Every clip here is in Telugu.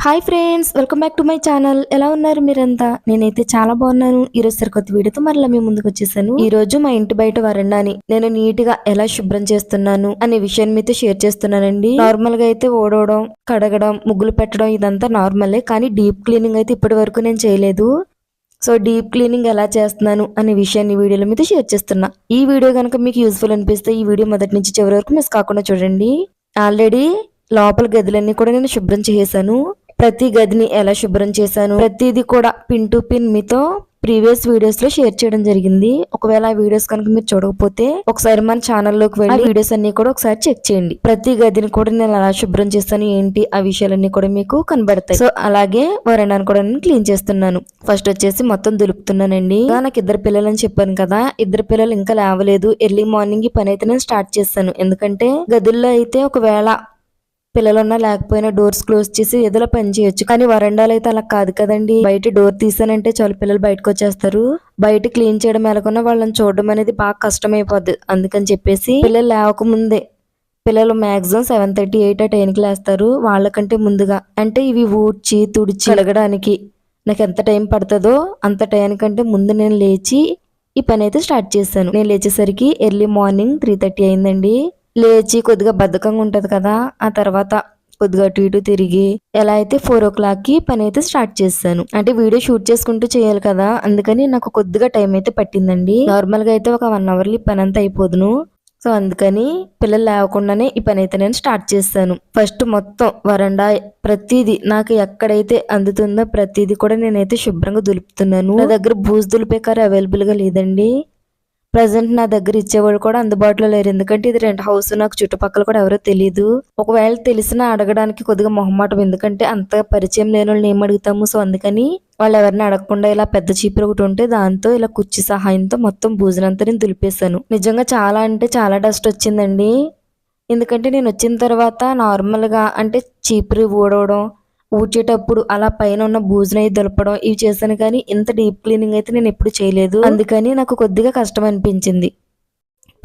Hi friends, welcome back to my channel. ఎలా ఉన్నారు మీరంతా? నేనైతే చాలా బాగున్నాను. ఈ రోజు సరికొత్త వీడియోతో మరలా మీ ముందుకు వచ్చేసాను. ఈ రోజు మా ఇంటి బయట వరండాని నేను నీట్ గా ఎలా శుభ్రం చేస్తున్నాను అనే విషయాన్ని మీతో షేర్ చేస్తున్నానండి. నార్మల్ గా అయితే ఓడవడం, కడగడం, ముగ్గులు పెట్టడం ఇదంతా నార్మలే, కానీ డీప్ క్లీనింగ్ అయితే ఇప్పటి వరకు నేను చేయలేదు. సో డీప్ క్లీనింగ్ ఎలా చేస్తున్నాను అనే విషయాన్ని వీడియోలో మీతో షేర్ చేస్తున్నా. ఈ వీడియో కనుక మీకు యూస్ఫుల్ అనిపిస్తే ఈ వీడియో మొదటి నుంచి చివరి వరకు మిస్ కాకుండా చూడండి. ఆల్రెడీ లోపల గదులన్నీ కూడా నేను శుభ్రం చేసేసాను. ప్రతి గదిని ఎలా శుభ్రం చేశాను ప్రతిదీ కూడా పిన్ టు పిన్ మీతో ప్రీవియస్ వీడియోస్ లో షేర్ చేయడం జరిగింది. ఒకవేళ ఆ వీడియోస్ కనుక మీరు చూడకపోతే ఒకసారి మన ఛానల్లోకి వెళ్ళి వీడియోస్ అన్ని కూడా ఒకసారి చెక్ చేయండి. ప్రతి గదిని కూడా నేను ఎలా శుభ్రం చేస్తాను ఏంటి ఆ విషయాలన్నీ కూడా మీకు కనబడతాయి. సో అలాగే వరండాను కూడా నేను క్లీన్ చేస్తున్నాను. ఫస్ట్ వచ్చేసి మొత్తం దులుపుతున్నానండి. నాకు ఇద్దరు పిల్లలు అని చెప్పాను కదా, ఇద్దరు పిల్లలు ఇంకా లేవలేదు. ఎర్లీ మార్నింగ్ ఈ పని అయితే నేను స్టార్ట్ చేస్తాను. ఎందుకంటే గదుల్లో అయితే ఒకవేళ పిల్లలున్నా లేకపోయినా డోర్స్ క్లోజ్ చేసి ఏదో పని చేయొచ్చు, కానీ వరండాలు అయితే అలా కాదు కదండి. బయట డోర్ తీసానంటే చాలు పిల్లలు బయటకు వచ్చేస్తారు. బయట క్లీన్ చేయడం ఎలాగొన్నా వాళ్ళని చూడడం అనేది బాగా కష్టమైపోద్ది. అందుకని చెప్పేసి పిల్లలు లేవకముందే, పిల్లలు మాక్సిమం 7:30 8 ఆ టైంకి లేస్తారు. వాళ్ళకంటే ముందుగా అంటే ఇవి ఊడ్చి తుడిచి కడగడానికి నాకు ఎంత టైం పడుతుందో అంత టైంకంటే ముందు నేను లేచి ఈ పని అయితే స్టార్ట్ చేశాను. నేను లేచేసరికి ఎర్లీ మార్నింగ్ 3:30 అయిందండి. లేచి కొద్దిగా బద్ధకంగా ఉంటది కదా, ఆ తర్వాత కొద్దిగా అటు ఇటు తిరిగి ఎలా అయితే 4 o'clock కి పని అయితే స్టార్ట్ చేశాను. అంటే వీడియో షూట్ చేసుకుంటూ చేయాలి కదా, అందుకని నాకు కొద్దిగా టైం అయితే పట్టిందండి. నార్మల్ గా అయితే ఒక 1 hour ఈ పని అంతా అయిపోదును. సో అందుకని పిల్లలు లేవకుండానే ఈ పని అయితే నేను స్టార్ట్ చేశాను. ఫస్ట్ మొత్తం వరండా ప్రతిదీ నాకు ఎక్కడైతే అందుతుందో ప్రతిదీ కూడా నేనైతే శుభ్రంగా దులుపుతున్నాను. నా దగ్గర బూజు దులిపే కారు అవైలబుల్ గా లేదండి. ప్రజెంట్ నా దగ్గర ఇచ్చేవాళ్ళు కూడా అందుబాటులో లేరు. ఎందుకంటే ఇది రెంట్ హౌస్, నాకు చుట్టుపక్కల కూడా ఎవరో తెలియదు. ఒకవేళ తెలిసినా అడగడానికి కొద్దిగా మొహమాటం, ఎందుకంటే అంత పరిచయం లేని వాళ్ళని ఏం అడుగుతాము. సో అందుకని వాళ్ళు ఎవరిని అడగకుండా ఇలా పెద్ద చీపురు ఒకటి ఉంటే దాంతో ఇలా కుర్చీ సహాయంతో మొత్తం బూజునంతా నేను దులిపేశాను. నిజంగా చాలా అంటే చాలా డస్ట్ వచ్చిందండి. ఎందుకంటే నేను వచ్చిన తర్వాత నార్మల్గా అంటే చీపురు ఊడవడం, ఊడ్చేటప్పుడు అలా పైన ఉన్న బూజుని దులపడం ఇవి చేశాను, కానీ ఇంత డీప్ క్లీనింగ్ అయితే నేను ఎప్పుడు చేయలేదు. అందుకని నాకు కొద్దిగా కష్టం అనిపించింది.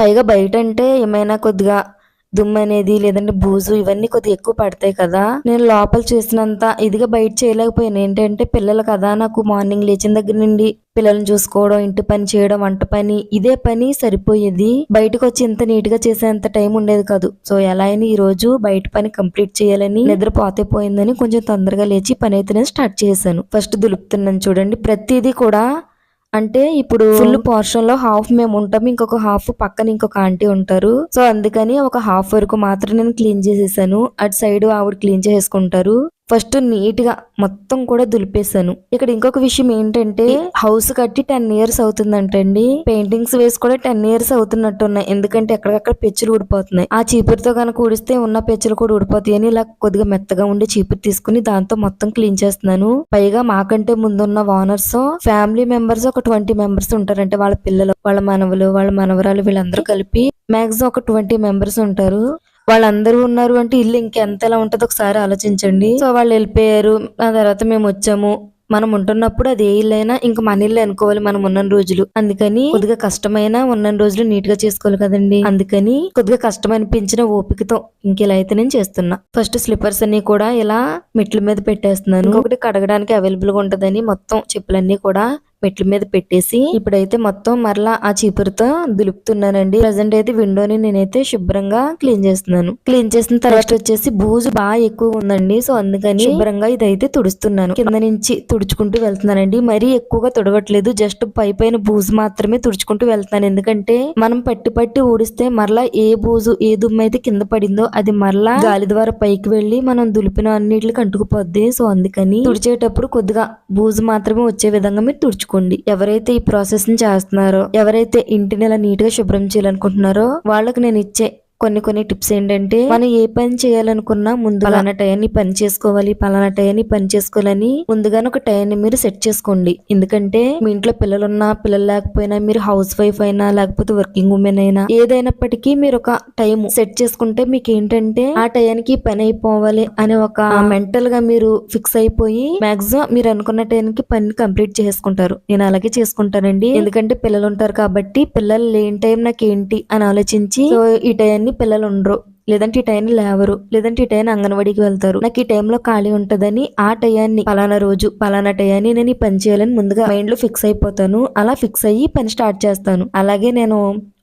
పైగా బయట అంటే ఏమైనా కొద్దిగా దుమ్ము అనేది లేదంటే బూజు ఇవన్నీ కొద్దిగా ఎక్కువ పడతాయి కదా, నేను లోపల చేసినంత ఇదిగా బయట చేయలేకపోయాను. ఏంటంటే పిల్లలు కదా, నాకు మార్నింగ్ లేచిన దగ్గర నుండి పిల్లల్ని చూసుకోవడం, ఇంటి పని చేయడం, వంట పని ఇదే పని సరిపోయేది. బయటకు వచ్చి ఇంత నీట్ గా చేసేంత టైం ఉండేది కాదు. సో ఎలా అయినా ఈ రోజు బయట పని కంప్లీట్ చేయాలని నిద్రపోతే పోయిందని కొంచెం తొందరగా లేచి పని అయితే నేను స్టార్ట్ చేశాను. ఫస్ట్ దులుపుతున్నాను చూడండి. ప్రతిదీ కూడా అంటే ఇప్పుడు ఫుల్ పోర్షన్ లో హాఫ్ మేము ఉంటాము, ఇంకొక హాఫ్ పక్కన ఇంకొక ఆంటీ ఉంటారు. సో అందుకని ఒక హాఫ్ వరకు మాత్రం నేను క్లీన్ చేసేసాను. అటు సైడ్ ఆవిడ క్లీన్ చేసుకుంటారు. ఫస్ట్ నీట్ గా మొత్తం కూడా దులిపేశాను. ఇక్కడ ఇంకొక విషయం ఏంటంటే హౌస్ కట్టి 10 years అవుతుందంటండి. పెయింటింగ్స్ వేసి కూడా 10 years అవుతున్నట్టున్నాయి. ఎందుకంటే ఎక్కడికక్కడ పెచ్చులు ఊడిపోతున్నాయి. ఆ చీపురుతో కనుక ఊడిస్తే ఉన్న పెచ్చులు కూడా ఊడిపోతాయి అని ఇలా కొద్దిగా మెత్తగా ఉండే చీపురు తీసుకుని దాంతో మొత్తం క్లీన్ చేస్తున్నాను. పైగా మాకంటే ముందున్న ఓనర్స్ ఫ్యామిలీ మెంబర్స్ ఒక 20 members ఉంటారంటే వాళ్ళ పిల్లలు, వాళ్ళ మనవలు, వాళ్ళ మనవరాలు వీళ్ళందరూ కలిపి మాక్సిమం ఒక 20 members ఉంటారు. వాళ్ళందరూ ఉన్నారు అంటే ఇల్లు ఇంకెంత ఎలా ఉంటుందో ఒకసారి ఆలోచించండి. సో వాళ్ళు వెళ్ళిపోయారు, ఆ తర్వాత మేము వచ్చాము. మనం ఉంటున్నప్పుడు అది ఏ ఇల్లు అయినా ఇంకా మన ఇల్లు అనుకోవాలి మనం ఉన్న రోజులు. అందుకని కొద్దిగా కష్టమైన ఉన్న రోజులు నీట్ గా చేసుకోవాలి కదండి. అందుకని కొద్దిగా కష్టం అనిపించిన ఓపికతో ఇంకెలా అయితే నేను చేస్తున్నా. ఫస్ట్ స్లిప్పర్స్ అన్ని కూడా ఇలా మెట్ల మీద పెట్టేస్తున్నాను. ఇంకొకటి కడగడానికి అవైలబుల్ గా ఉంటదని మొత్తం చెప్పులన్నీ కూడా మెట్ల మీద పెట్టేసి ఇప్పుడైతే మొత్తం మరలా ఆ చీపురుతో దులుపుతున్నానండి. ప్రజెంట్ అయితే విండోని నేనైతే శుభ్రంగా క్లీన్ చేస్తున్నాను. క్లీన్ చేసిన తర్వాత వచ్చేసి బూజు బాగా ఎక్కువ ఉందండి. సో అందుకని శుభ్రంగా ఇదైతే తుడుస్తున్నాను. కింద నుంచి తుడుచుకుంటూ వెళ్తున్నానండి. మరీ ఎక్కువగా తుడవట్లేదు, జస్ట్ పైన బూజు మాత్రమే తుడుచుకుంటూ వెళ్తాను. ఎందుకంటే మనం పట్టి ఊడిస్తే మరలా ఏ బూజు ఏ దుమ్ము అయితే కింద పడిందో అది మరలా గాలి ద్వారా పైకి వెళ్లి మనం దులిపిన అన్నిటికి అంటుకుపోద్ది. సో అందుకని తుడిచేటప్పుడు కొద్దిగా బూజు మాత్రమే వచ్చే విధంగా మీరు తుడుచుకోండి. ఎవరైతే ఈ ప్రాసెస్ ని చేస్తున్నారో, ఎవరైతే ఇంటిని ఇలా నీట్ గా శుభ్రం చేయాలనుకుంటున్నారో వాళ్ళకి నేను ఇచ్చే కొన్ని టిప్స్ ఏంటంటే, మనం ఏ పని చేయాలనుకున్నా ముందు పలానా టయాన్ని పని చేసుకోవాలి, పలానా టయాన్ని పని చేసుకోవాలని ముందుగానే ఒక టయాన్ని మీరు సెట్ చేసుకోండి. ఎందుకంటే మీ ఇంట్లో పిల్లలున్నా పిల్లలు లేకపోయినా, మీరు హౌస్ వైఫ్ అయినా లేకపోతే వర్కింగ్ ఉమెన్ అయినా ఏదైనప్పటికీ మీరు ఒక టైం సెట్ చేసుకుంటే మీకు ఏంటంటే ఆ టయానికి పని అయిపోవాలి అనే ఒక మెంటల్ గా మీరు ఫిక్స్ అయిపోయి మాక్సిమం మీరు అనుకున్న టైంకి పని కంప్లీట్ చేసుకుంటారు. నేను అలాగే చేసుకుంటానండి. ఎందుకంటే పిల్లలు ఉంటారు కాబట్టి పిల్లలు లేని టైం నాకేంటి అని ఆలోచించి ఈ టయాన్ని పిల్లలు ఉండరు లేదంటే ఈ టైం లేవరు, లేదంటే ఈ టైం అంగన్వాడికి వెళ్తారు, నాకు ఈ టైంలో ఖాళీ ఉంటదని ఆ టయాన్ని పలానా రోజు పలానా టయాన్ని నేను ఈ పని చేయాలని ముందుగా మైండ్ లో ఫిక్స్ అయిపోతాను. అలా ఫిక్స్ అయ్యి పని స్టార్ట్ చేస్తాను. అలాగే నేను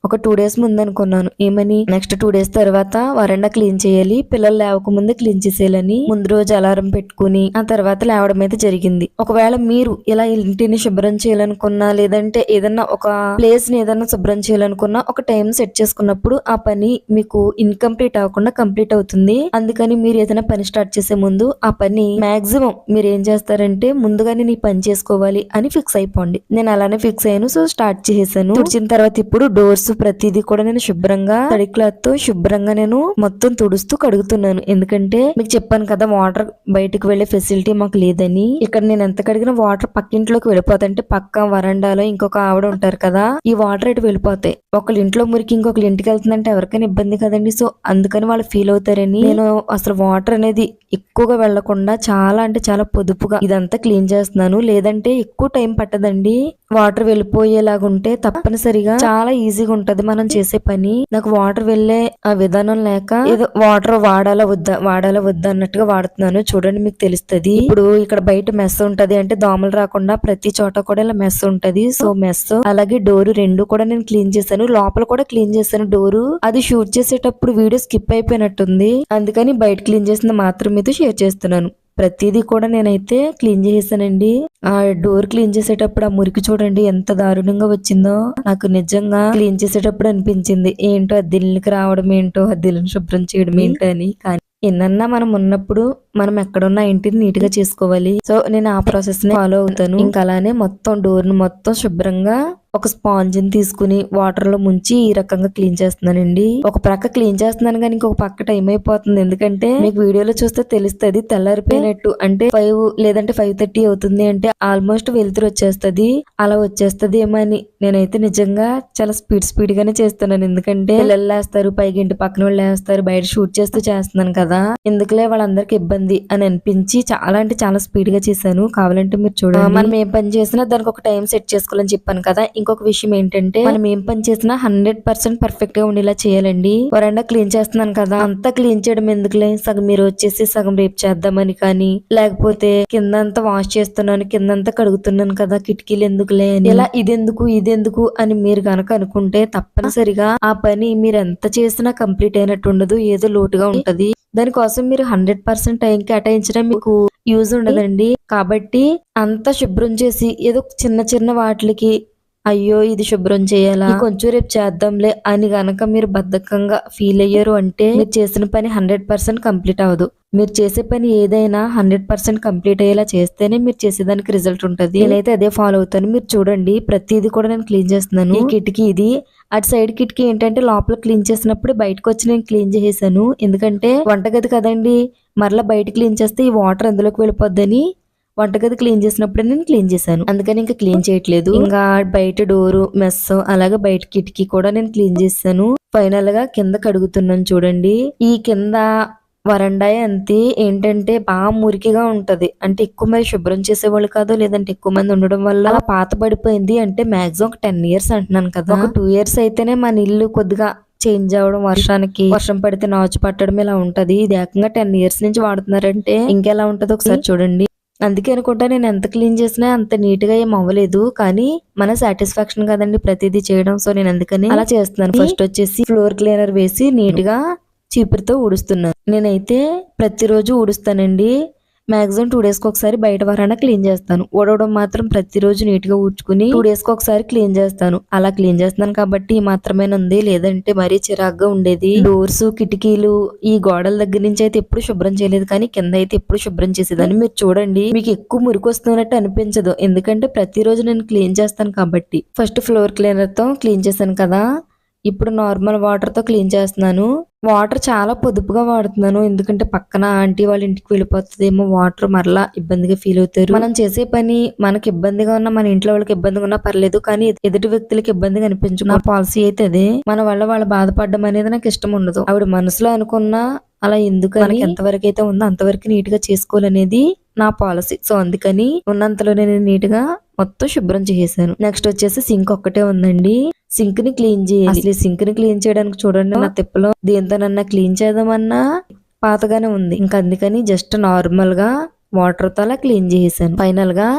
ఒక 2 days ముందు అనుకున్నాను ఏమని, నెక్స్ట్ 2 days తర్వాత వరండా క్లీన్ చేయాలి, పిల్లలు లేవక ముందే క్లీన్ చేసేయాలని ముందు రోజు అలారం పెట్టుకుని ఆ తర్వాత లేవడం అయితే జరిగింది. ఒకవేళ మీరు ఇలా ఇంటిని శుభ్రం చేయాలనుకున్నా, లేదంటే ఏదన్నా ఒక ప్లేస్ ని ఏదన్నా శుభ్రం చేయాలనుకున్నా, ఒక టైం సెట్ చేసుకున్నప్పుడు ఆ పని మీకు ఇన్కంప్లీట్ అవ్వకుండా కంప్లీట్ అవుతుంది. అందుకని మీరు ఏదైనా పని స్టార్ట్ చేసే ముందు ఆ పని మాక్సిమం మీరు ఏం చేస్తారంటే ముందుగానే నీ పని చేసుకోవాలి అని ఫిక్స్ అయిపోండి. నేను అలానే ఫిక్స్ అయ్యాను. సో స్టార్ట్ చేసేసాను. తుడిచిన తర్వాత ఇప్పుడు డోర్స్ ప్రతిదీ కూడా నేను శుభ్రంగా తడి క్లాత్ తో శుభ్రంగా నేను మొత్తం తుడుస్తూ కడుగుతున్నాను. ఎందుకంటే మీకు చెప్పాను కదా వాటర్ బయటకు వెళ్లే ఫెసిలిటీ మాకు లేదని. ఇక్కడ నేను ఎంత కడిగిన వాటర్ పక్కింట్లోకి వెళ్ళిపోతాయి. అంటే పక్క వరండాలో ఇంకొక ఆవిడ ఉంటారు కదా, ఈ వాటర్ ఇటు వెళ్ళిపోతాయి. ఒకళ్ళ ఇంట్లో మురికి ఇంకొకరి ఇంటికి వెళ్తుందంటే ఎవరికైనా ఇబ్బంది కదండి. సో అందుకని వాళ్ళు ఫీల్ అవుతారని నేను అసలు వాటర్ అనేది ఎక్కువగా వెళ్లకుండా చాలా అంటే చాలా పొదుపుగా ఇదంతా క్లీన్ చేస్తున్నాను. లేదంటే ఎక్కువ టైం పట్టదండి. వాటర్ వెళ్ళిపోయేలాగా ఉంటే తప్పనిసరిగా చాలా ఈజీగా ఉంటది మనం చేసే పని. నాకు వాటర్ వెళ్లే ఆ విధానం లేక ఏదో వాటర్ వాడాలా వద్దా అన్నట్టుగా వాడుతున్నాను. చూడండి మీకు తెలుస్తది. ఇప్పుడు ఇక్కడ బయట మెస్ ఉంటది, అంటే దోమలు రాకుండా ప్రతి చోట కూడా ఇలా మెస్ ఉంటది. సో మెస్ అలాగే డోరు రెండు కూడా నేను క్లీన్ చేశాను. లోపల కూడా క్లీన్ చేశాను డోరు. అది షూట్ చేసేటప్పుడు వీడియో స్కిప్ అయిపోయినట్టుంది, అందుకని బయట క్లీన్ చేసింది మాత్రం మీతో షేర్ చేస్తున్నాను. ప్రతిదీ కూడా నేనైతే క్లీన్ చేసానండి. ఆ డోర్ క్లీన్ చేసేటప్పుడు ఆ మురికి చూడండి ఎంత దారుణంగా వచ్చిందో. నాకు నిజంగా క్లీన్ చేసేటప్పుడు అనిపించింది ఏంటో అద్దెల్లికి రావడం ఏంటో, అద్దెల్ని శుభ్రం చేయడం ఏంటో అని. కానీ ఎన్నన్నా మనం ఉన్నప్పుడు మనం ఎక్కడున్నా ఇంటిని నీట్ గా చేసుకోవాలి. సో నేను ఆ ప్రాసెస్ ని ఫాలో అవుతాను. ఇంకా అలానే మొత్తం డోర్ ను మొత్తం శుభ్రంగా ఒక స్పాంజ్ ని తీసుకుని వాటర్ లో ముంచి ఈ రకంగా క్లీన్ చేస్తున్నానండి. ఒక ప్రక్క క్లీన్ చేస్తున్నాను కానీ ఇంకొక పక్క టైం అయిపోతుంది. ఎందుకంటే మీకు వీడియోలో చూస్తే తెలుస్తుంది తెల్లారిపోయినట్టు. అంటే 5 లేదంటే 5:30 అవుతుంది అంటే ఆల్మోస్ట్ వెలుతురు వచ్చేస్తది. అలా వచ్చేస్తది ఏమో అని నేనైతే నిజంగా చాలా స్పీడ్ గానే చేస్తున్నాను. ఎందుకంటే పిల్లలు లేస్తారు, పైకి ఇంటి పక్కన వాళ్ళు లేస్తారు, బయట షూట్ చేస్తూ చేస్తున్నాను కదా, ఎందుకులే వాళ్ళందరికి ఇబ్బంది అని అనిపించి చాలా అంటే చాలా స్పీడ్ గా చేశాను. కావాలంటే మీరు చూడండి. మనం ఏం పని చేసినా దానికి ఒక టైం సెట్ చేసుకోవాలని చెప్పాను కదా. ఇంకొక విషయం ఏంటంటే మనం ఏం పని చేసినా 100% పర్ఫెక్ట్ గా ఉండేలా చేయాలండి. వరండా క్లీన్ చేస్తున్నాను కదా, అంతా క్లీన్ చేయడం ఎందుకులే, సగం మీరు వచ్చేసి సగం రేపు చేద్దామని కానీ, లేకపోతే కిందంతా వాష్ చేస్తున్నాను కిందంతా కడుగుతున్నాను కదా కిటికీలు ఎందుకులే అని, ఇలా ఇదెందుకు అని మీరు గనక అనుకుంటే తప్పనిసరిగా ఆ పని మీరు ఎంత చేసినా కంప్లీట్ అయినట్టు ఉండదు, ఏదో లోటుగా ఉంటది. దానికోసం మీరు 100% టైం కేటాయించడం మీకు యూజ్ ఉండదండి. కాబట్టి అంతా శుభ్రం చేసి ఏదో చిన్న వాటికి అయ్యో ఇది శుభ్రం చేయాలా, కొంచెం రేపు చేద్దాంలే అని గనక మీరు బద్ధకంగా ఫీల్ అయ్యారు అంటే మీరు చేసిన పని 100% కంప్లీట్ అవ్వదు. మీరు చేసే పని ఏదైనా 100% కంప్లీట్ అయ్యేలా చేస్తేనే మీరు చేసేదానికి రిజల్ట్ ఉంటది. నేనైతే అదే ఫాలో అవుతాను. మీరు చూడండి ప్రతిదీ కూడా నేను క్లీన్ చేస్తున్నాను. ఈ కిటికీ ఇది, అటు సైడ్ కిటికీ ఏంటంటే లోపల క్లీన్ చేసినప్పుడు బయటకు వచ్చి నేను క్లీన్ చేసేసాను. ఎందుకంటే వంటగది కదండి, మరలా బయట క్లీన్ చేస్తే ఈ వాటర్ అందులోకి వెళ్ళిపోద్దని వంటగది క్లీన్ చేసినప్పుడు నేను క్లీన్ చేశాను. అందుకని ఇంకా క్లీన్ చేయట్లేదు. ఇంకా బయట డోరు మెస్ అలాగే బయట కిటికీ కూడా నేను క్లీన్ చేశాను. ఫైనల్ గా కింద కడుగుతున్నాను చూడండి. ఈ కింద వరండా అంతే ఏంటంటే బాగా మురికిగా ఉంటది. అంటే ఎక్కువ మంది శుభ్రం చేసేవాళ్ళు కాదు, లేదంటే ఎక్కువ మంది ఉండడం వల్ల అలా పాత పడిపోయింది. అంటే మాక్సిమం ఒక 10 years అంటున్నాను కదా, ఒక 2 years అయితేనే మన ఇల్లు కొద్దిగా చేంజ్ అవడం, వర్షం పడితే నాచు పట్టడం ఇలా ఉంటది. ఇది ఏకంగా 10 years నుంచి వాడుతున్నారంటే ఇంకెలా ఉంటది ఒకసారి చూడండి. అందుకే అనుకుంటా నేను ఎంత క్లీన్ చేసినా అంత నీట్ గా ఏం అవ్వలేదు, కానీ మన సాటిస్ఫాక్షన్ కదండి ప్రతిదీ చేయడం. సో నేను అందుకని అలా చేస్తున్నాను. ఫస్ట్ వచ్చేసి ఫ్లోర్ క్లీనర్ వేసి నీట్ గా చీపురుతో ఊడుస్తున్నాను. నేనైతే ప్రతిరోజు ఊడుస్తానండి. మాక్సిమం 2 days కి ఒకసారి బయట వరానా క్లీన్ చేస్తాను. ఊడవడం మాత్రం ప్రతిరోజు నీట్ గా ఊడ్చుకుని 2 days కి ఒకసారి క్లీన్ చేస్తాను. అలా క్లీన్ చేస్తున్నాను కాబట్టి మాత్రమేనుంది, లేదంటే మరీ చిరాగ్గా ఉండేది. డోర్స్ కిటికీలు ఈ గోడల దగ్గర నుంచి అయితే ఎప్పుడు శుభ్రం చేయలేదు, కానీ కింద అయితే ఎప్పుడు శుభ్రం చేసేదాన్ని. మీరు చూడండి మీకు ఎక్కువ మురికి వస్తున్నట్టు అనిపించదు, ఎందుకంటే ప్రతిరోజు నేను క్లీన్ చేస్తాను కాబట్టి. ఫస్ట్ ఫ్లోర్ క్లీనర్ తో క్లీన్ చేశాను కదా, ఇప్పుడు నార్మల్ వాటర్ తో క్లీన్ చేస్తున్నాను. వాటర్ చాలా పొదుపుగా వాడుతున్నాను, ఎందుకంటే పక్కన ఆంటీ వాళ్ళ ఇంటికి వెళ్ళిపోతుందేమో వాటర్, మరలా ఇబ్బందిగా ఫీల్ అవుతారు. మనం చేసే పని మనకి ఇబ్బందిగా ఉన్నా మన ఇంట్లో వాళ్ళకి ఇబ్బందిగా ఉన్నా పర్లేదు, కానీ ఎదుటి వ్యక్తులకి ఇబ్బందిగా అనిపించు నా పాలసీ అయితే అదే. మన వల్ల వాళ్ళు బాధపడడం అనేది నాకు ఇష్టం ఉండదు. ఆవిడ మనసులో అనుకున్నా అలా ఎందుకు, మనకి ఎంతవరకు అయితే ఉందో అంతవరకు నీట్ గా చేసుకోవాలనేది నా పాలసీ. సో అందుకని ఉన్నంతలో నేను నీట్ గా మొత్తం శుభ్రం చేసేసాను. నెక్స్ట్ వచ్చేసి సింక్ ఒక్కటే ఉందండి. సింక్ ని క్లీన్ చేయాలి. అసలు ఈ సింక్ ని క్లీన్ చేయడానికి చూడండి నా తిప్పలో దేంతోనన్నా క్లీన్ చేద్దామన్నా పాతగానే ఉంది. ఇంకా అందుకని జస్ట్ నార్మల్ గా వాటర్ తో అలా క్లీన్ చేసేసాను. ఫైనల్ గా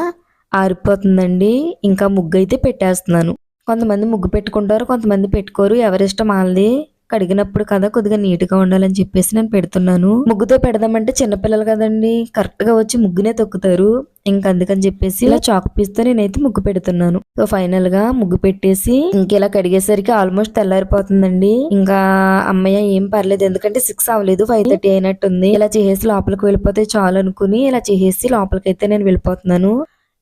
ఆరిపోతుందండి. ఇంకా ముగ్గు అయితే పెట్టేస్తున్నాను. కొంతమంది ముగ్గు పెట్టుకుంటారు, కొంతమంది పెట్టుకోరు. ఎవరిష్టం వాళ్ళది. కడిగినప్పుడు కదా కొద్దిగా నీట్ గా ఉండాలని చెప్పేసి నేను పెడుతున్నాను. ముగ్గుతో పెడదామంటే చిన్నపిల్లలు కదండి, కరెక్ట్ గా వచ్చి ముగ్గునే తొక్కుతారు. ఇంకా అందుకని చెప్పేసి ఇలా చాక్ పీస్ తో నేనైతే ముగ్గు పెడుతున్నాను. సో ఫైనల్ గా ముగ్గు పెట్టేసి ఇంకెలా కడిగేసరికి ఆల్మోస్ట్ తెల్లారిపోతుందండి. ఇంకా అమ్మయ్య ఏం పర్లేదు, ఎందుకంటే 6 అవ్వలేదు, 5:30 అయినట్టుంది. ఇలా చేసేసి లోపలికి వెళ్ళిపోతే చాలు అనుకుని ఇలా చేసేసి లోపలికైతే నేను వెళ్ళిపోతున్నాను.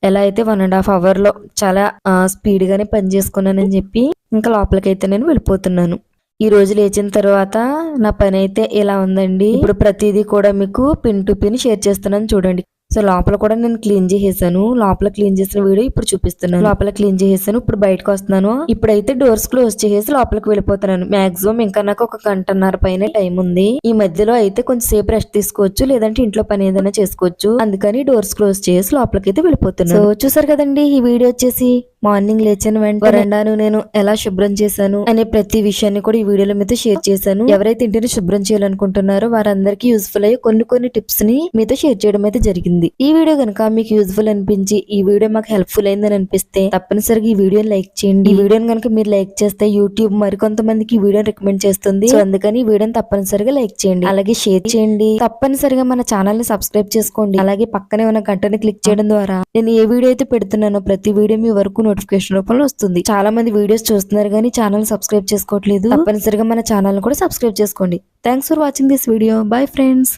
ఎలా అయితే 1.5 అవర్ లో చాలా స్పీడ్ గానే పని చేసుకున్నానని చెప్పి ఇంకా లోపలికైతే నేను వెళ్ళిపోతున్నాను. ఈ రోజు లేచిన తర్వాత నా పని అయితే ఇలా ఉందండి. ఇప్పుడు ప్రతిదీ కూడా మీకు పిన్ టు పిన్ షేర్ చేస్తున్నాను చూడండి. సో లోపల కూడా నేను క్లీన్ చేసేసాను. లోపల క్లీన్ చేసిన వీడియో ఇప్పుడు చూపిస్తున్నాను. లోపల క్లీన్ చేసేసాను. ఇప్పుడు బయటకు వస్తున్నాను. ఇప్పుడైతే డోర్స్ క్లోజ్ చేసేసి లోపలికి వెళ్ళిపోతున్నాను. మాక్సిమం ఇంకా నాకు 1 గంటన్నర పైన టైం ఉంది. ఈ మధ్యలో అయితే కొంచెం సేపు రెస్ట్ తీసుకోవచ్చు, లేదంటే ఇంట్లో పని ఏదైనా చేసుకోవచ్చు. అందుకని డోర్స్ క్లోజ్ చేసి లోపలికి అయితే వెళ్ళిపోతున్నాను. సో చూసారు కదండి, ఈ వీడియో వచ్చేసి మార్నింగ్ లేచిన వెంటనే వరండాను నేను ఎలా శుభ్రం చేశాను అనే ప్రతి విషయాన్ని కూడా ఈ వీడియోలో మీతో షేర్ చేశాను. ఎవరైతే ఇంటిని శుభ్రం చేయాలనుకుంటున్నారో వారందరికీ యూస్ఫుల్ అయ్యే కొన్ని టిప్స్ ని మీతో షేర్ చేయడం అయితే జరిగింది. ఈ వీడియో కనుక మీకు యూస్ఫుల్ అనిపించి ఈ వీడియో మాకు హెల్ప్ఫుల్ అయిందని అనిపిస్తే తప్పనిసరిగా ఈ వీడియోని లైక్ చేయండి. ఈ వీడియోని కనుక మీరు లైక్ చేస్తే యూట్యూబ్ మరికొంతమందికి ఈ వీడియోని రికమెండ్ చేస్తుంది. సో అందుకని ఈ వీడియోని తప్పనిసరిగా లైక్ చేయండి, అలాగే షేర్ చేయండి. తప్పనిసరిగా మన ఛానల్ ని సబ్స్క్రైబ్ చేసుకోండి. అలాగే పక్కనే ఉన్న గంటని క్లిక్ చేయడం ద్వారా నేను ఏ వీడియో అయితే పెడుతున్నానో ప్రతి వీడియో మీ వరకు నోటిఫికేషన్ రూపంలో వస్తుంది. చాలా మంది వీడియోస్ చూస్తున్నారు కానీ ఛానల్ సబ్స్క్రైబ్ చేసుకోవట్లేదు. తప్పనిసరిగా మన ఛానల్ కూడా సబ్స్క్రైబ్ చేసుకోండి. Thanks for watching this video. Bye friends.